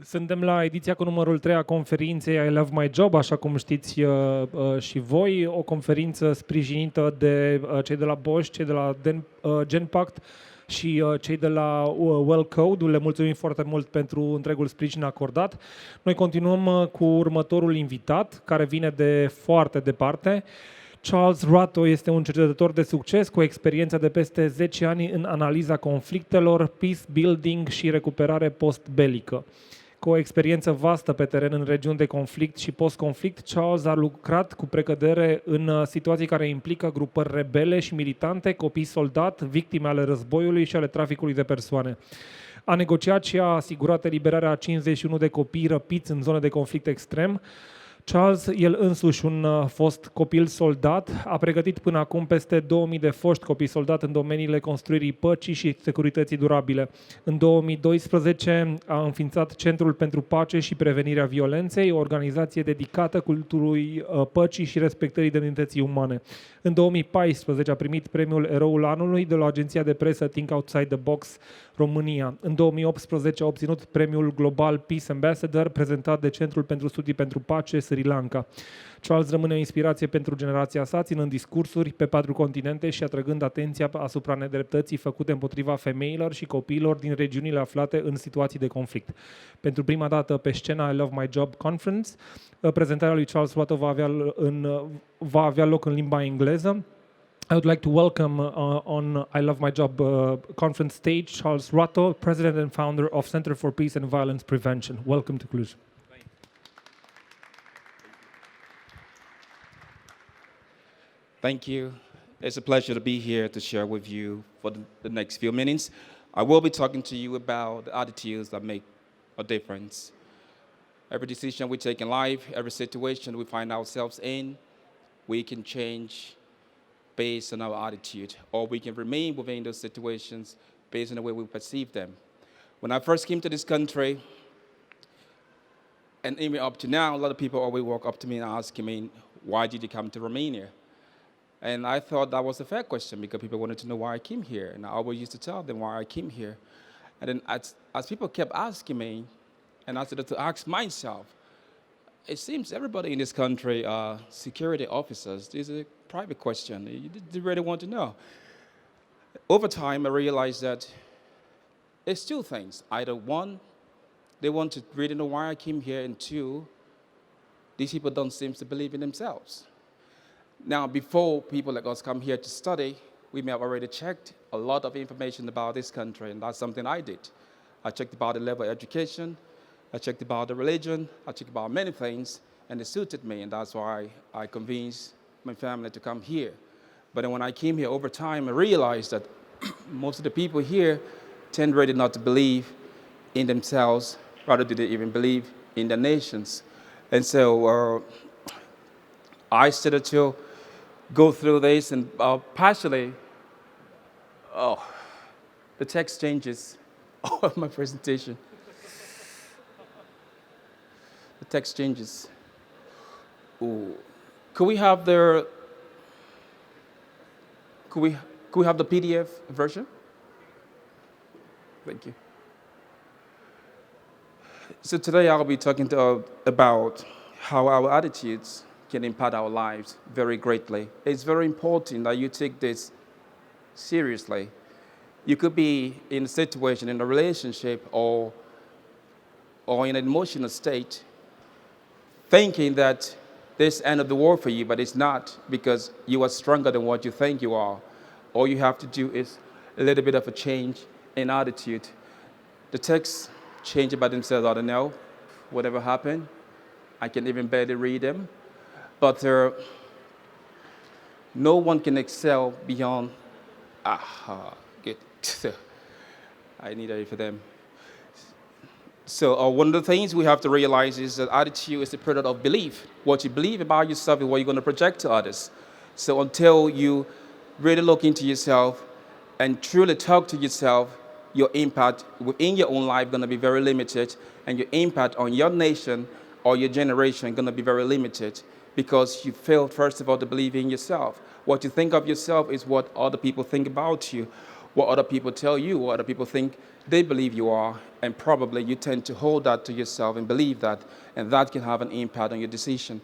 Suntem la ediția cu numărul 3 a conferinței I Love My Job, așa cum știți și voi, o conferință sprijinită de cei de la Bosch, cei de la Genpact și cei de la Well Code. Le mulțumim foarte mult pentru întregul sprijin acordat. Noi continuăm cu următorul invitat, care vine de foarte departe. Charles Wratto este un cercetător de succes cu experiență de peste 10 ani în analiza conflictelor, peace building și recuperare postbelică. Cu o experiență vastă pe teren în regiuni de conflict și post-conflict, Charles a lucrat cu precădere în situații care implică grupări rebele și militante, copii-soldat, victime ale războiului și ale traficului de persoane. A negociat și a asigurat eliberarea a 51 de copii răpiți în zone de conflict extrem. Charles, el însuși un fost copil-soldat, a pregătit până acum peste 2000 de foști copii-soldat în domeniile construirii păcii și securității durabile. În 2012 a înființat Centrul pentru Pace și Prevenirea Violenței, o organizație dedicată culturii păcii și respectării demnității umane. În 2014 a primit premiul Eroului Anului de la agenția de presă Think Outside the Box România. În 2018 a obținut premiul Global Peace Ambassador prezentat de Centrul pentru Studii pentru Pace Sri Lanka. Charles rămâne o inspirație pentru generația sa, ținând discursuri pe 4 continente și atrăgând atenția asupra nedreptății făcute împotriva femeilor și copiilor din regiunile aflate în situații de conflict. Pentru prima dată pe scena I Love My Job Conference, prezentarea lui Charles Wratto va avea loc în limba engleză. I would like to welcome on I Love My Job conference stage Charles Wratto, President and Founder of Center for Peace and Violence Prevention. Welcome to Cluj. Thank you. It's a pleasure to be here to share with you for the next few minutes. I will be talking to you about the attitudes that make a difference. Every decision we take in life, every situation we find ourselves in, we can change based on our attitude, or we can remain within those situations based on the way we perceive them. When I first came to this country, and even up to now, a lot of people always walk up to me and ask me, why did you come to Romania? And I thought that was a fair question because people wanted to know why I came here. And I always used to tell them why I came here. And then as people kept asking me, and I started to ask myself, it seems everybody in this country are security officers. This is a private question. You really want to know. Over time, I realized that it's two things. Either one, they want to really know why I came here, and two, these people don't seem to believe in themselves. Now, before people like us come here to study, we may have already checked a lot of information about this country, and that's something I did. I checked about the level of education, I checked about the religion, I checked about many things, and it suited me, and that's why I convinced my family to come here. But then when I came here over time, I realized that most of the people here tend really not to believe in themselves, rather do they even believe in their nations. And so I started to go through this, and partially, the text changes of my presentation. The text changes. Ooh. Could we have the PDF version? Thank you. So today I'll be talking about how our attitudes can impact our lives very greatly. It's very important that you take this seriously. You could be in a situation, in a relationship, or in an emotional state, thinking that this end of the world for you, but it's not, because you are stronger than what you think you are. All you have to do is a little bit of a change in attitude. The texts change by themselves. I don't know whatever happened. I can even barely read them. But no one can excel beyond. Good. I need that for them. So one of the things we have to realize is that attitude is a product of belief. What you believe about yourself is what you're going to project to others. So until you really look into yourself and truly talk to yourself, your impact within your own life is going to be very limited, and your impact on your nation or your generation is going to be very limited, because you failed, first of all, to believe in yourself. What you think of yourself is what other people think about you. what other people tell you, what other people think they believe you are, and probably you tend to hold that to yourself and believe that, and that can have an impact on your decision.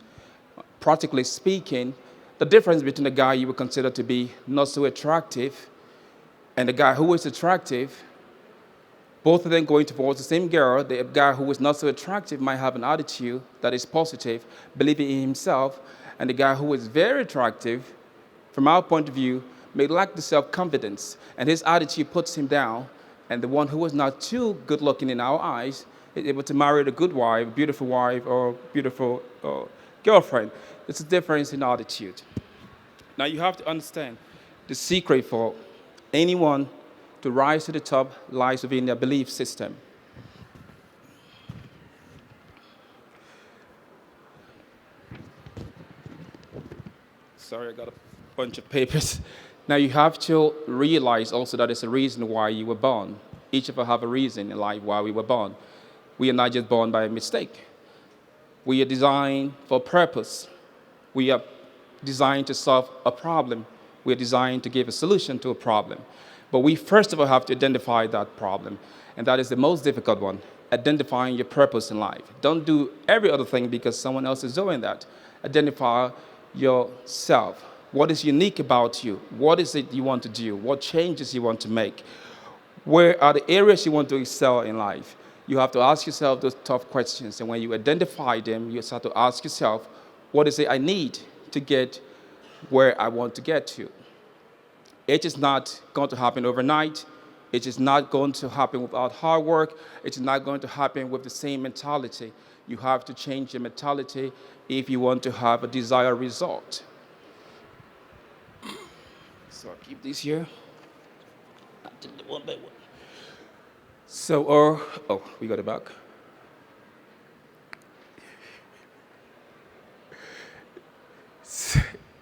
Practically speaking, the difference between the guy you would consider to be not so attractive and the guy who is attractive, both of them going towards the same girl. The guy who is not so attractive might have an attitude that is positive, believing in himself, and the guy who is very attractive, from our point of view, may lack the self-confidence, and his attitude puts him down, and the one who is not too good-looking in our eyes is able to marry a good wife, beautiful wife, or beautiful girlfriend. It's a difference in attitude. Now you have to understand, the secret for anyone to rise to the top lies within their belief system. Sorry, I got a bunch of papers. Now you have to realize also that there's a reason why you were born. Each of us have a reason in life why we were born. We are not just born by a mistake. We are designed for a purpose. We are designed to solve a problem. We are designed to give a solution to a problem. But we first of all have to identify that problem. And that is the most difficult one, identifying your purpose in life. Don't do every other thing because someone else is doing that. Identify yourself. What is unique about you? What is it you want to do? What changes you want to make? Where are the areas you want to excel in life? You have to ask yourself those tough questions. And when you identify them, you start to ask yourself, what is it I need to get where I want to get to? It is not going to happen overnight. It is not going to happen without hard work. It is not going to happen with the same mentality. You have to change your mentality if you want to have a desired result. So I'll keep these here. I'll take them one by one. So, oh, we got it back.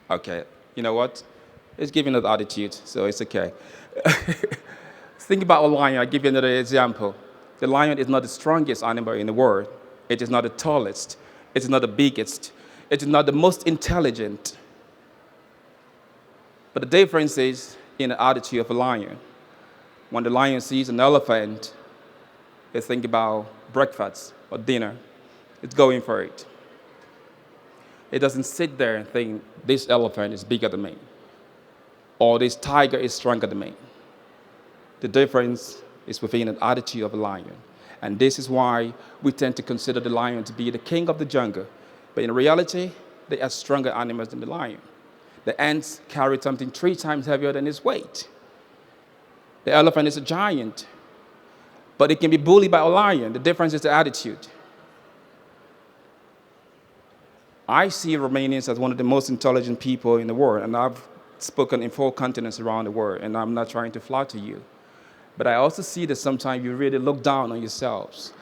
Okay, you know what? It's giving us attitude, so it's okay. Think about a lion. I'll give you another example. The lion is not the strongest animal in the world. It is not the tallest. It is not the biggest. It is not the most intelligent. But the difference is in the attitude of a lion. When the lion sees an elephant, they think about breakfast or dinner. It's going for it. It doesn't sit there and think, this elephant is bigger than me, or this tiger is stronger than me. The difference is within an attitude of a lion. And this is why we tend to consider the lion to be the king of the jungle. But in reality, they are stronger animals than the lion. The ants carry something 3 times heavier than its weight. The elephant is a giant, but it can be bullied by a lion. The difference is the attitude. I see Romanians as one of the most intelligent people in the world, and I've spoken in 4 continents around the world, and I'm not trying to flatter you. But I also see that sometimes you really look down on yourselves.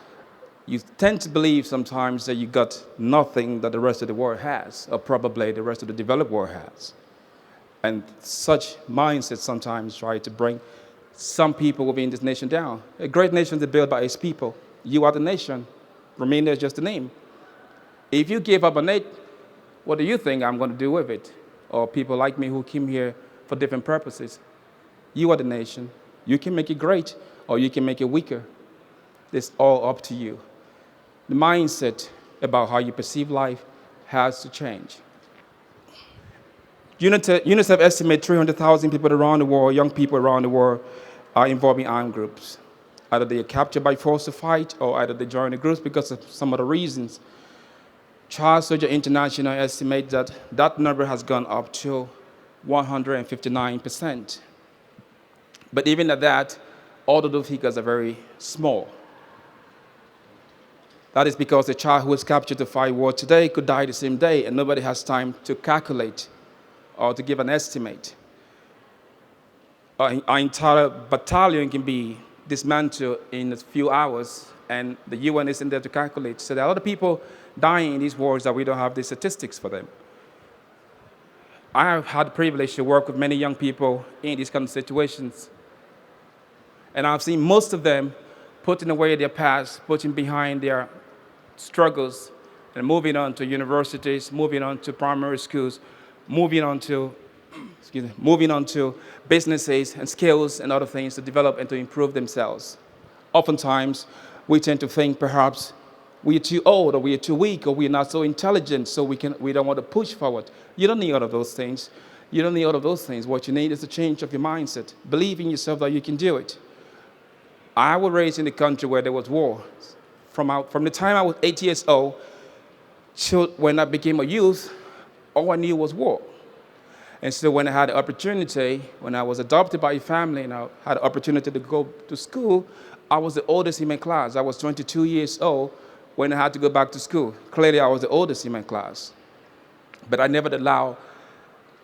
You tend to believe sometimes that you got nothing that the rest of the world has, or probably the rest of the developed world has. And such mindsets sometimes try to bring some people within this nation down. A great nation is built by its people. You are the nation. Romania is just a name. If you give up on it, what do you think I'm going to do with it? Or people like me who came here for different purposes. You are the nation. You can make it great, or you can make it weaker. It's all up to you. The mindset about how you perceive life has to change. UNICEF estimates 300,000 people around the world, young people around the world, are involved in armed groups. Either they are captured by force to fight, or either they join the groups because of some other reasons. Child Soldier International estimates that that number has gone up to 159%. But even at that, all of those figures are very small. That is because the child who is captured to fight war today could die the same day, and nobody has time to calculate or to give an estimate. Our entire battalion can be dismantled in a few hours, and the UN isn't there to calculate. So there are a lot of people dying in these wars that we don't have the statistics for them. I have had the privilege to work with many young people in these kind of situations. And I've seen most of them putting away their past, putting behind their struggles, and moving on to universities, moving on to primary schools, moving on to moving on to businesses and skills and other things to develop and to improve themselves. Oftentimes, we tend to think perhaps we are too old or we are too weak or we are not so intelligent, so we don't want to push forward. You don't need all of those things. You don't need all of those things. What you need is a change of your mindset. Believe in yourself that you can do it. I was raised in a country where there was war. From the time I was 8 years old till when I became a youth, all I knew was war. And so when I had the opportunity, when I was adopted by a family and I had the opportunity to go to school, I was the oldest in my class. I was 22 years old when I had to go back to school. Clearly, I was the oldest in my class. But I never allowed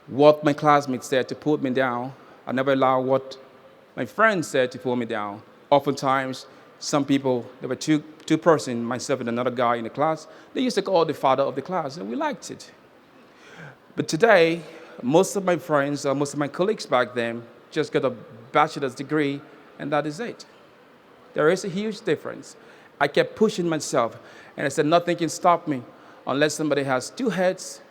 what my classmates said to put me down. I never allowed what my friends said to pull me down. Oftentimes, some people, there were two persons, myself and another guy in the class, they used to call the father of the class, and we liked it. But today, most of my friends, or most of my colleagues back then, just got a bachelor's degree, and that is it. There is a huge difference. I kept pushing myself, and I said, nothing can stop me unless somebody has two heads.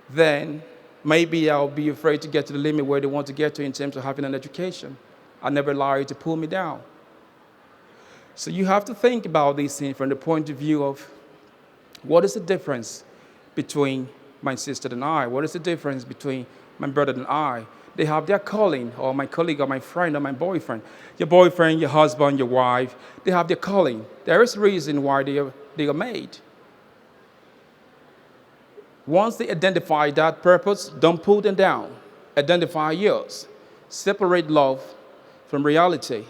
Then maybe I'll be afraid to get to the limit where they want to get to in terms of having an education. I never allow you to pull me down. So you have to think about these things from the point of view of what is the difference between my sister and I? What is the difference between my brother and I? They have their calling, or my colleague, or my friend, or my boyfriend. Your boyfriend, your husband, your wife, they have their calling. There is a reason why they are made. Once they identify that purpose, don't pull them down. Identify yours. Separate love from reality.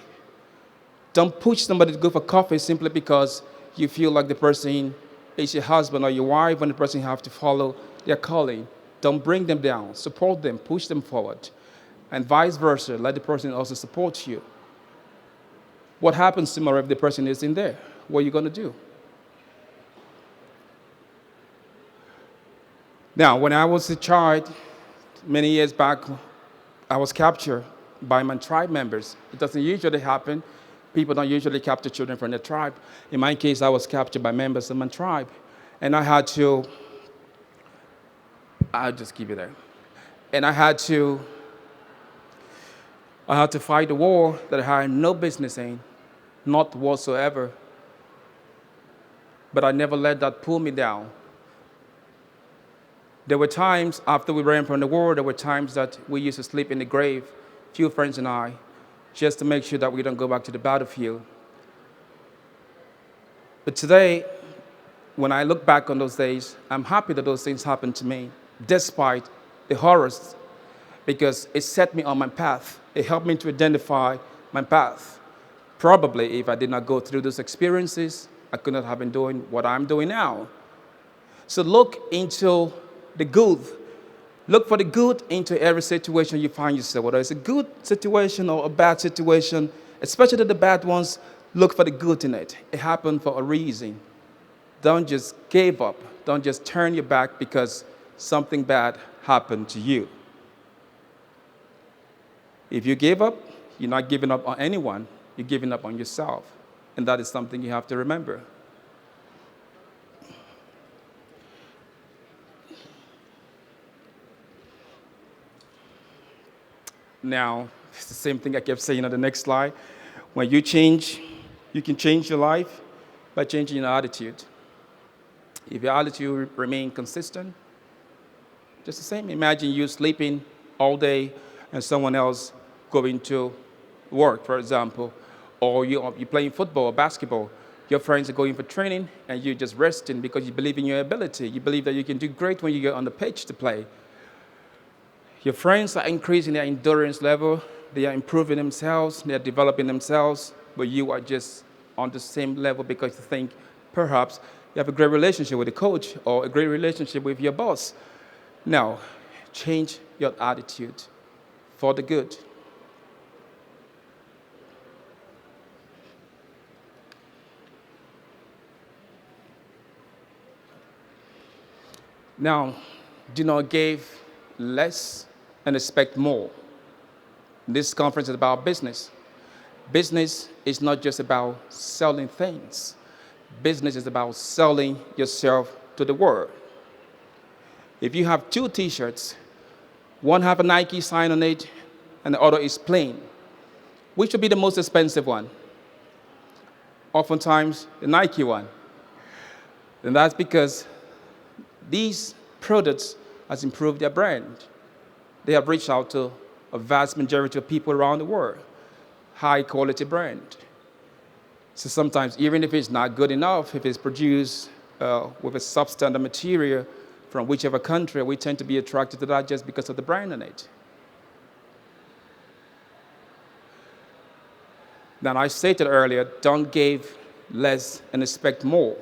Don't push somebody to go for coffee simply because you feel like the person is your husband or your wife when the person have to follow their calling. Don't bring them down. Support them. Push them forward. And vice versa. Let the person also support you. What happens tomorrow if the person isn't there? What are you going to do? Now, when I was a child, many years back, I was captured by my tribe members. It doesn't usually happen. People don't usually capture children from their tribe. In my case, I was captured by members of my tribe. And I'll just keep it there. And I had to fight a war that I had no business in, not whatsoever. But I never let that pull me down. There were times after we ran from the war, there were times that we used to sleep in the grave, few friends and I, just to make sure that we don't go back to the battlefield. But today, when I look back on those days, I'm happy that those things happened to me, despite the horrors, because it set me on my path. It helped me to identify my path. Probably if I did not go through those experiences, I could not have been doing what I'm doing now. So look into the good. Look for the good into every situation you find yourself, whether it's a good situation or a bad situation, especially the bad ones, look for the good in it. It happened for a reason. Don't just give up. Don't just turn your back because something bad happened to you. If you give up, you're not giving up on anyone. You're giving up on yourself. And that is something you have to remember. Now, it's the same thing I kept saying on the next slide. When you change, you can change your life by changing your attitude. If your attitude remains consistent, just the same. Imagine you sleeping all day and someone else going to work, for example, or you're playing football or basketball. Your friends are going for training and you're just resting because you believe in your ability. You believe that you can do great when you get on the pitch to play. Your friends are increasing their endurance level. They are improving themselves. They are developing themselves. But you are just on the same level because you think perhaps you have a great relationship with the coach or a great relationship with your boss. No, change your attitude for the good. Now, do not give less and expect more. This conference is about business. Business is not just about selling things. Business is about selling yourself to the world. If you have 2 t-shirts, One have a Nike sign on it, and the other is plain. Which would be the most expensive one? Oftentimes, the Nike one. And that's because these products has improved their brand. They have reached out to a vast majority of people around the world. High quality brand. So sometimes, even if it's not good enough, if it's produced with a substandard material from whichever country, we tend to be attracted to that just because of the brand on it. Now, I stated earlier, don't give less and expect more.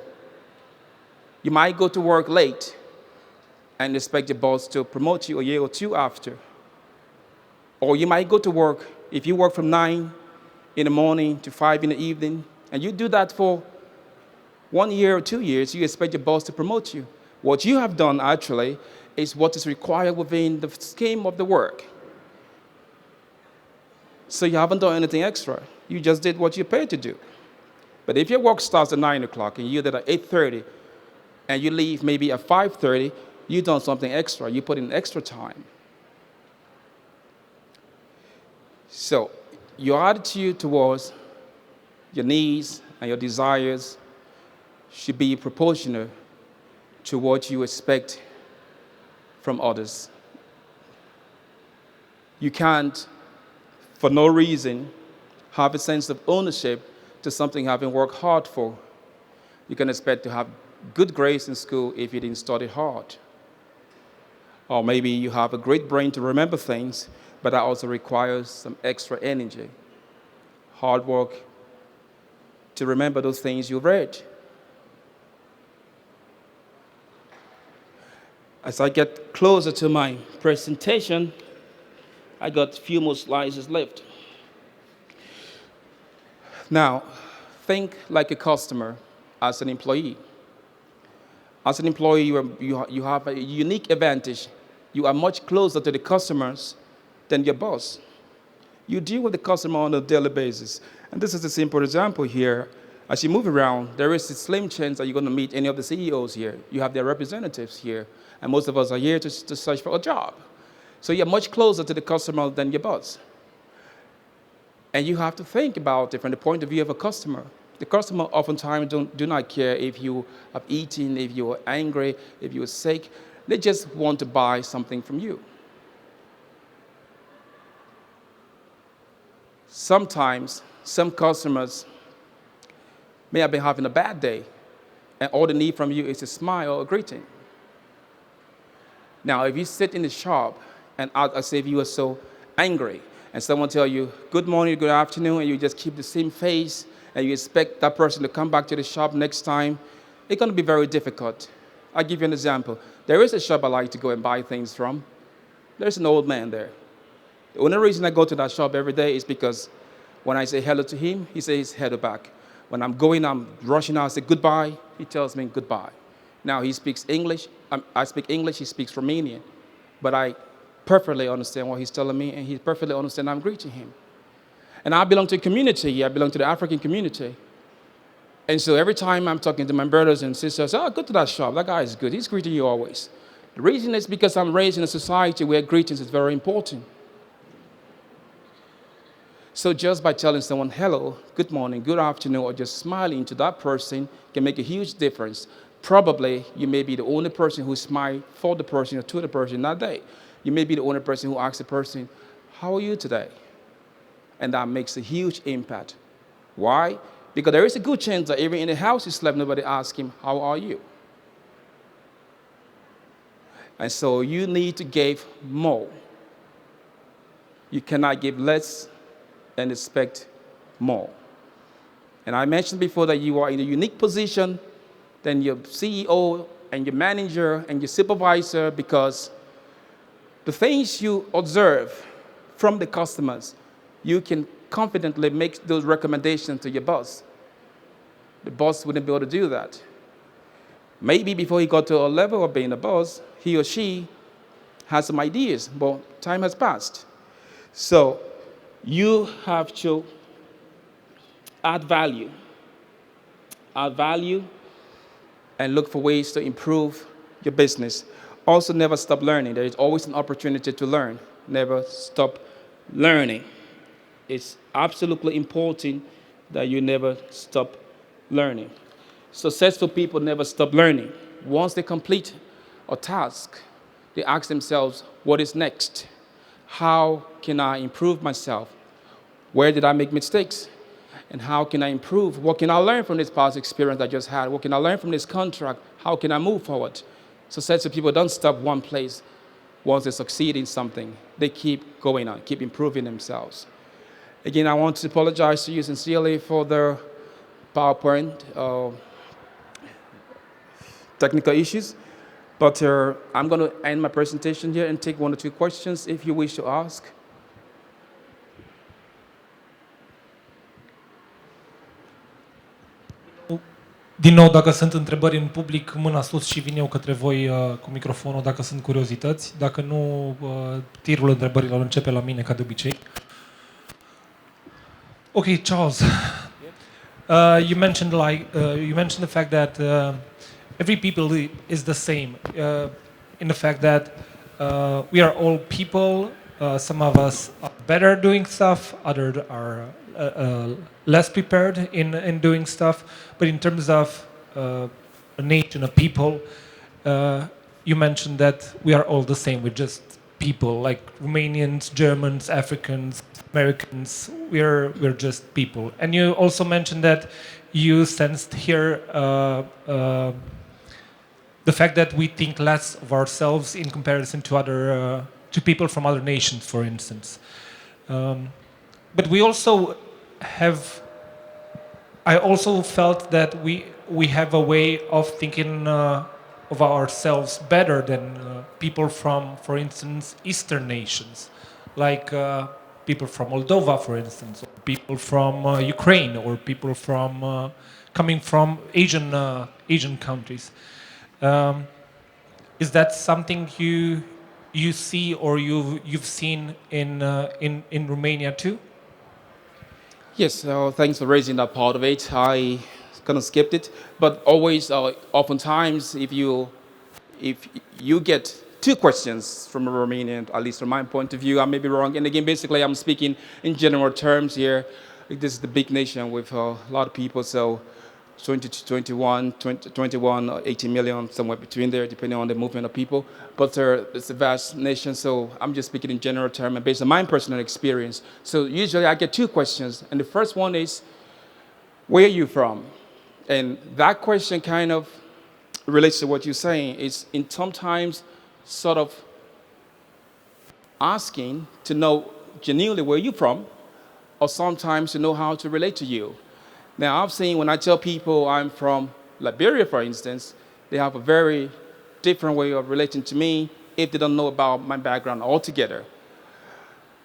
You might go to work late and expect your boss to promote you a year or two after. Or you might go to work, if you work from 9 in the morning to 5 in the evening, and you do that for 1 year or 2 years, you expect your boss to promote you. What you have done, actually, is what is required within the scheme of the work. So you haven't done anything extra. You just did what you're paid to do. But if your work starts at 9 o'clock and you're there at 8:30, and you leave maybe at 5:30, you've done something extra. You put in extra time. So your attitude towards your needs and your desires should be proportional to what you expect from others. You can't, for no reason, have a sense of ownership to something having worked hard for. You can expect to have good grades in school if you didn't study hard. Or maybe you have a great brain to remember things, but that also requires some extra energy, hard work to remember those things you read. As I get closer to my presentation, I got a few more slides left. Now, think like a customer as an employee. As an employee, you have a unique advantage. You are much closer to the customers than your boss. You deal with the customer on a daily basis. And this is a simple example here. As you move around, there is a slim chance that you're going to meet any of the CEOs here. You have their representatives here. And most of us are here to search for a job. So you're much closer to the customer than your boss. And you have to think about it from the point of view of a customer. The customer oftentimes do not care if you have eaten, if you're angry, if you're sick. They just want to buy something from you. Sometimes, some customers may have been having a bad day, and all they need from you is a smile or a greeting. Now, if you sit in the shop and act as if you are so angry, and someone tell you, good morning, good afternoon, and you just keep the same face, and you expect that person to come back to the shop next time, it's going to be very difficult. I'll give you an example. There is a shop I like to go and buy things from. There's an old man there. The only reason I go to that shop every day is because when I say hello to him, he says hello back. When I'm going, I'm rushing out, I say goodbye, he tells me goodbye. Now, he speaks English. I speak English, he speaks Romanian. But I perfectly understand what he's telling me, and he perfectly understands I'm greeting him. And I belong to a community. I belong to the African community. And so every time I'm talking to my brothers and sisters, oh, go to that shop. That guy is good. He's greeting you always. The reason is because I'm raised in a society where greetings is very important. So just by telling someone hello, good morning, good afternoon, or just smiling to that person can make a huge difference. Probably you may be the only person who smiled for the person or to the person that day. You may be the only person who asks the person, how are you today? And that makes a huge impact. Why? Because there is a good chance that even in the house he slept, nobody asked him, how are you? And so you need to give more. You cannot give less and expect more. And I mentioned before that you are in a unique position than your CEO and your manager and your supervisor, because the things you observe from the customers, you can confidently make those recommendations to your boss. The boss wouldn't be able to do that. Maybe before he got to a level of being a boss, he or she has some ideas, but time has passed. So you have to add value. Add value and look for ways to improve your business. Also, never stop learning. There is always an opportunity to learn. Never stop learning. It's absolutely important that you never stop learning. Successful people never stop learning. Once they complete a task, they ask themselves, what is next? How can I improve myself? Where did I make mistakes? And how can I improve? What can I learn from this past experience I just had? What can I learn from this contract? How can I move forward? Successful people don't stop one place once they succeed in something. They keep going on, keep improving themselves. Again, I want to apologize to you sincerely for the PowerPoint technical issues, but I'm going to end my presentation here and take one or two questions if you wish to ask. Din nou, dacă sunt întrebări în public, mâna sus și vin eu către voi cu microfonul dacă sunt curiozități. Dacă nu, tirul întrebărilor începe la mine ca de obicei. Okay, Charles. You mentioned the fact that every people is the same in the fact that we are all people. Some of us are better doing stuff, others are less prepared in doing stuff. But in terms of a nation, a people, you mentioned that we are all the same. We're just people, like Romanians, Germans, Africans, Americans. We're just people. And you also mentioned that you sensed here the fact that we think less of ourselves in comparison to other to people from other nations, for instance. But we also have. I also felt that we have a way of thinking of ourselves better than people from, for instance, Eastern nations, like people from Moldova, for instance, or people from Ukraine, or people from coming from Asian countries. Is that something you see or you've seen in Romania too? Yes, thanks for raising that part of it. I kind of skipped it, but always, oftentimes, if you get two questions from a Romanian, at least from my point of view, I may be wrong. And again, basically, I'm speaking in general terms here. This is the big nation with a lot of people, so 20 to 21, 18 million, somewhere between there, depending on the movement of people. But it's a vast nation, so I'm just speaking in general terms and based on my personal experience. So usually I get two questions, and the first one is, where are you from? And that question kind of relates to what you're saying. It's in sometimes sort of asking to know genuinely where you're from, or sometimes to know how to relate to you. Now, I've seen when I tell people I'm from Liberia, for instance, they have a very different way of relating to me if they don't know about my background altogether.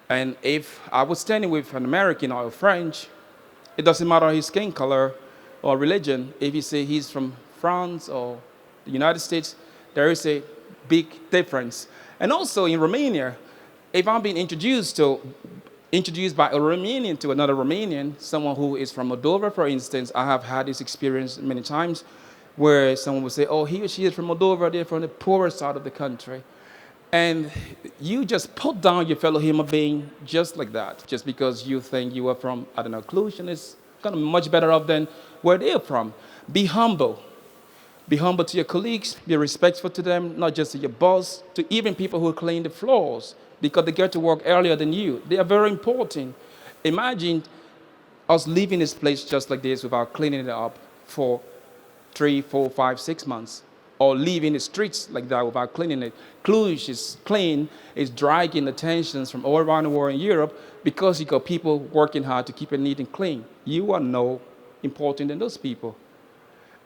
And if I was standing with an American or a French, it doesn't matter his skin color or religion. If you say he's from France or the United States, there is a big difference. And also in Romania, if I'm being introduced by a Romanian to another Romanian, someone who is from Moldova, for instance, I have had this experience many times where someone would say, oh, he or she is from Moldova, they're from the poorest side of the country. And you just put down your fellow human being just like that, just because you think you are from, I don't know, Cluj, and it's kind of much better off than where they're from. Be humble. Be humble to your colleagues, be respectful to them, not just to your boss, to even people who clean the floors, because they get to work earlier than you. They are very important. Imagine us leaving this place just like this without cleaning it up for 3, 4, 5, 6 months, or leaving the streets like that without cleaning it. Cluj is clean, is dragging the tensions from all around the world in Europe because you got people working hard to keep it neat and clean. You are no important than those people.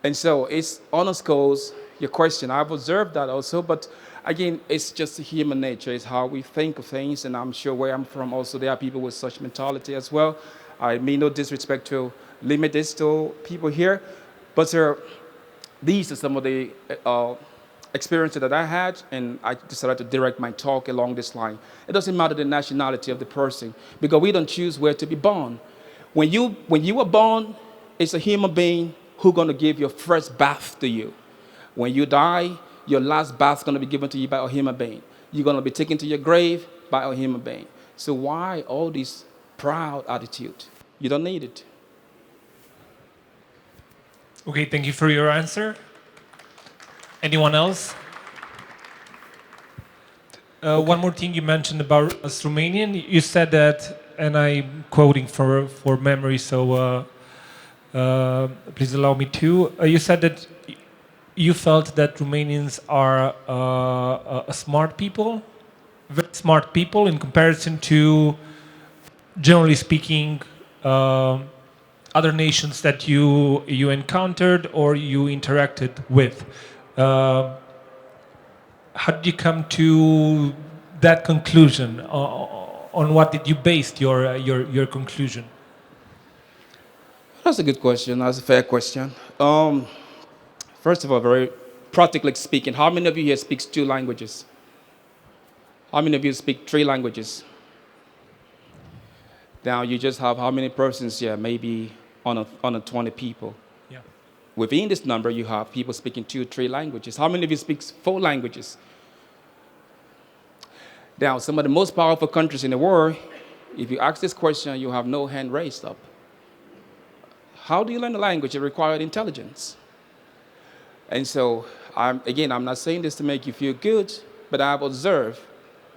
And so it's underscores your question. I've observed that also, but again, it's just human nature. It's how we think of things, and I'm sure where I'm from also there are people with such mentality as well. I mean no disrespect to limit this to people here, but these are some of the experiences that I had, and I decided to direct my talk along this line. It doesn't matter the nationality of the person, because we don't choose where to be born. When you were born, it's a human being who's going to give your first bath to you. When you die, Your last bath is going to be given to you by a human being. You're going to be taken to your grave by a human being. So why all this proud attitude? You don't need it. Okay, thank you for your answer. Anyone else? One more thing you mentioned about us Romanian. You said that, and I'm quoting for memory, so please allow me to. You said that you felt that Romanians are a smart people, very smart people in comparison to, generally speaking, other nations that you encountered or you interacted with. How did you come to that conclusion? On what did you base your conclusion? That's a good question. That's a fair question. First of all, very practically speaking, how many of you here speaks 2 languages? How many of you speak 3 languages? Now you just have how many persons here? Maybe on a 20 people. Yeah. Within this number, you have people speaking 2 or 3 languages. How many of you speak 4 languages? Now, some of the most powerful countries in the world, if you ask this question, you have no hand raised up. How do you learn the language? It requires intelligence. And so, I'm not saying this to make you feel good, but I've observed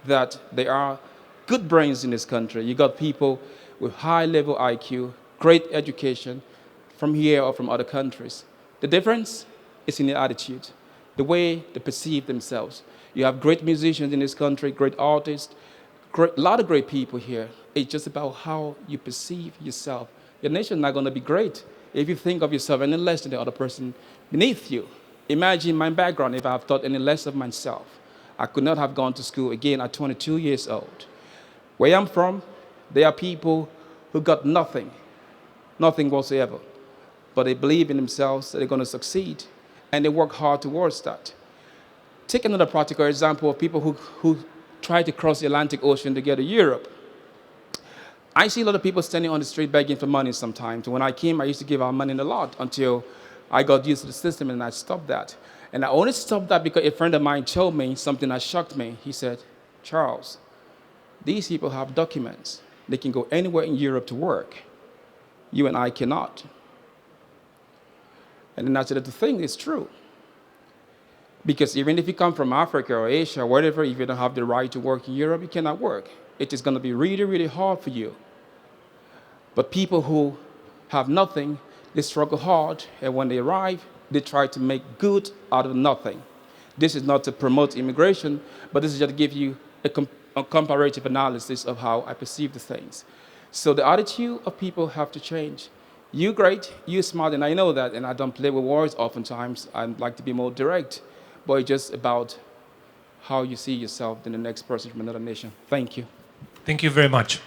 that there are good brains in this country. You got people with high-level IQ, great education from here or from other countries. The difference is in the attitude, the way they perceive themselves. You have great musicians in this country, great artists, a lot of great people here. It's just about how you perceive yourself. Your nation is not going to be great if you think of yourself any less than the other person beneath you. Imagine my background if I have thought any less of myself. I could not have gone to school again at 22 years old. Where I'm from, there are people who got nothing whatsoever. But they believe in themselves that they're going to succeed, and they work hard towards that. Take another practical example of people who try to cross the Atlantic Ocean to get to Europe. I see a lot of people standing on the street begging for money sometimes. When I came, I used to give out money a lot until I got used to the system and I stopped that. And I only stopped that because a friend of mine told me something that shocked me. He said, Charles, these people have documents. They can go anywhere in Europe to work. You and I cannot. And then I said, the thing is true. Because even if you come from Africa or Asia or whatever, if you don't have the right to work in Europe, you cannot work. It is going to be really, really hard for you. But people who have nothing, they struggle hard, and when they arrive, they try to make good out of nothing. This is not to promote immigration, but this is just to give you a comparative analysis of how I perceive the things. So the attitude of people have to change. You're great, you're smart, and I know that, and I don't play with words oftentimes. I like to be more direct. But it's just about how you see yourself than the next person from another nation. Thank you. Thank you very much.